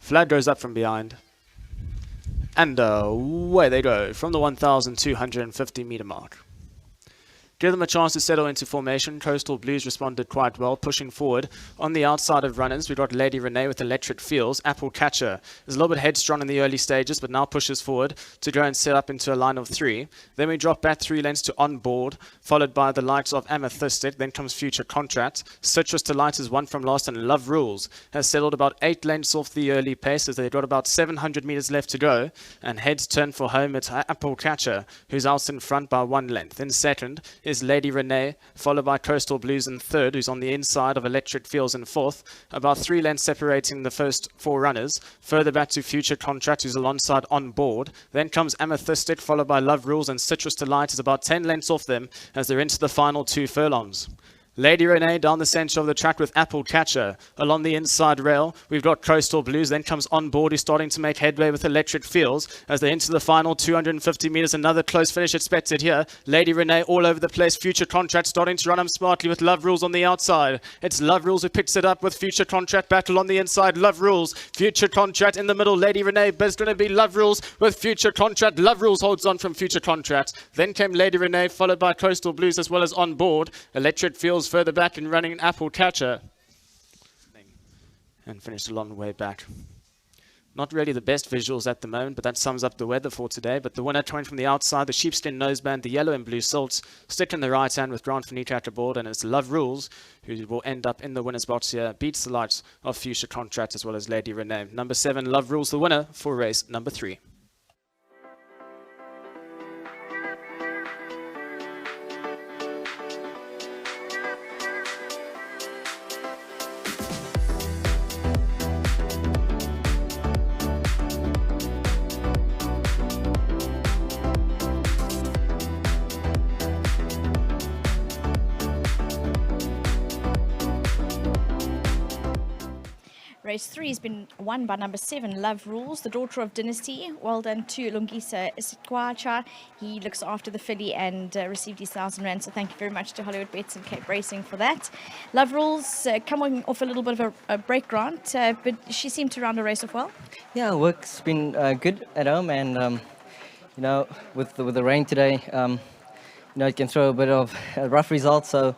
Flag goes up from behind. And away they go from the 1,250 meter mark. Give them a chance to settle into formation. Coastal Blues responded quite well, pushing forward. On the outside of runners, we've got Lady Renee with Electric Fields. Apple Catcher is a little bit headstrong in the early stages, but now pushes forward to go and set up into a line of 3. Then we drop back 3 lengths to On Board, followed by the likes of Amethystic. Then comes Future Contract. Citrus Delight is one from last, and Love Rules has settled about 8 lengths off the early pace as they've got about 700 meters left to go. And heads turn for home. It's Apple Catcher, who's out in front by 1 length. In second is Lady Renee, followed by Coastal Blues in third, who's on the inside of Electric Fields in fourth. About 3 lengths separating the first 4 runners. Further back to Future Contract, who's alongside On Board. Then comes Amethystic, followed by Love Rules, and Citrus Delight is about 10 lengths off them as they're into the final 2 furlongs. Lady Renee down the centre of the track with Apple Catcher. Along the inside rail, we've got Coastal Blues. Then comes On Board, who's starting to make headway with Electric Fields as they enter the final 250 metres. Another close finish expected here. Lady Renee all over the place. Future Contract starting to run them smartly with Love Rules on the outside. It's Love Rules who picks it up with Future Contract. Battle on the inside. Love Rules. Future Contract in the middle. Lady Renee, but it's going to be Love Rules with Future Contract. Love Rules holds on from Future Contract. Then came Lady Renee, followed by Coastal Blues as well as On Board. Electric Fields further back and running an Apple Catcher. And finished a long way back. Not really the best visuals at the moment, but that sums up the weather for today. But the winner coming from the outside, the sheepskin noseband, the yellow and blue silts, stick in the right hand with Grant Fanique at the board, and it's Love Rules who will end up in the winner's box here. Beats the likes of Future Contract as well as Lady Renee. Number 7, Love Rules, the winner for race number 3. Race 3 has been won by number 7, Love Rules, the daughter of Dynasty. Well done to Lungisa Isikwacha. He looks after the filly and received his 1,000 rand. So thank you very much to Hollywoodbets and Cape Racing for that. Love Rules coming off a little bit of a break, Grant, but she seemed to round the race off well. Yeah, work's been good at home, and you know, with the rain today, you know, it can throw a bit of a rough result. So.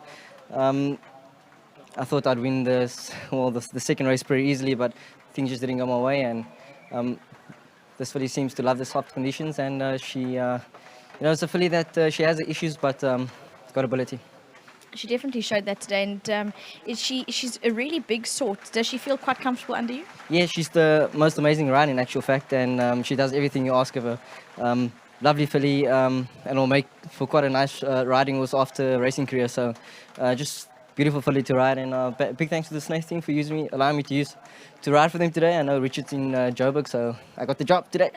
I thought I'd win the second race pretty easily, but things just didn't go my way. And this filly seems to love the soft conditions, and she, you know, it's a filly that she has issues, but got ability. She definitely showed that today, and she's a really big sort. Does she feel quite comfortable under you? Yeah, she's the most amazing rider in actual fact, and she does everything you ask of her. Lovely filly, and will make for quite a nice riding horse after racing career. So just beautiful filly to ride, and big thanks to the Snaith team for allowing me to ride for them today. I know Richard's in Joburg, so I got the job today.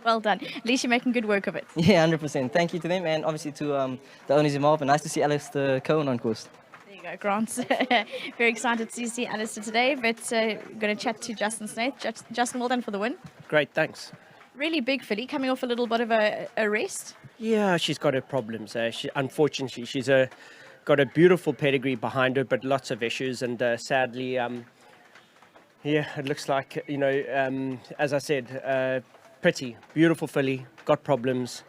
Well done. At least you're making good work of it. Yeah, 100%. Thank you to them, and obviously to the owners involved. And nice to see Alistair Cohen on course. There you go, Grant. Very excited to see Alistair today, but we're going to chat to Justin Snaith. Justin, well done for the win. Great, thanks. Really big filly, coming off a little bit of a rest. Yeah, she's got her problems. Unfortunately, she's got a beautiful pedigree behind her, but lots of issues, and sadly, yeah, it looks like, you know, as I said, pretty beautiful filly, got problems.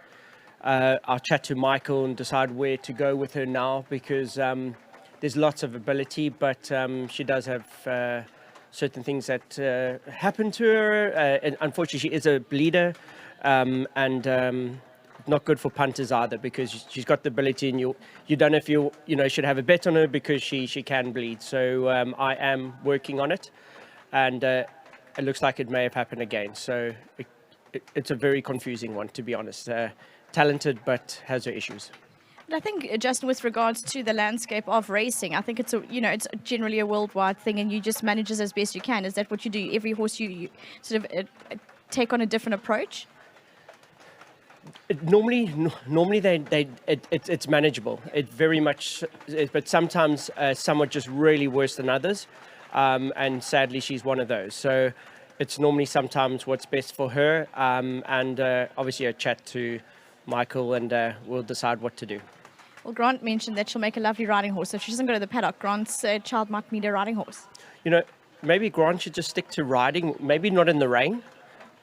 I'll chat to Michael and decide where to go with her now, because there's lots of ability, but she does have certain things that happen to her, and unfortunately she is a bleeder, and not good for punters either, because she's got the ability, and you don't know if you should have a bet on her, because she can bleed. So I am working on it, and it looks like it may have happened again. So it's a very confusing one, to be honest. Talented, but has her issues. I think, Justin, with regards to the landscape of racing, I think it's it's generally a worldwide thing, and you just manage it as best you can. Is that what you do? Every horse you sort of take on a different approach? Normally it's manageable. It very much, but sometimes some are just really worse than others, and sadly she's one of those. So it's normally sometimes what's best for her, and obviously a chat to Michael, and we'll decide what to do. Well, Grant mentioned that she'll make a lovely riding horse. If she doesn't go to the paddock, Grant's child might need a riding horse. You know, maybe Grant should just stick to riding, maybe not in the rain,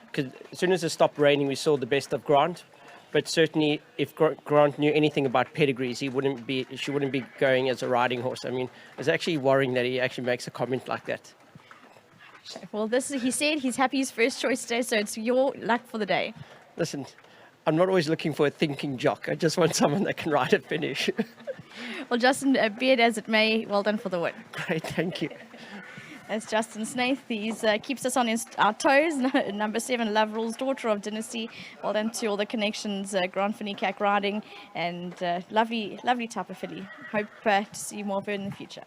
because as soon as it stopped raining, we saw the best of Grant. But certainly, if Grant knew anything about pedigrees, she wouldn't be going as a riding horse. I mean, it's actually worrying that he actually makes a comment like that. Well, he said he's happy his first choice today, so it's your luck for the day. Listen, I'm not always looking for a thinking jock. I just want someone that can ride a finish. Well, Justin, be it as it may, well done for the win. Great, thank you. That's Justin Snaith. He keeps us on our toes. Number 7, Love Rules, daughter of Dynasty. Well done to all the connections, Grant Finicak riding, and lovely type of filly. Hope to see more of her in the future.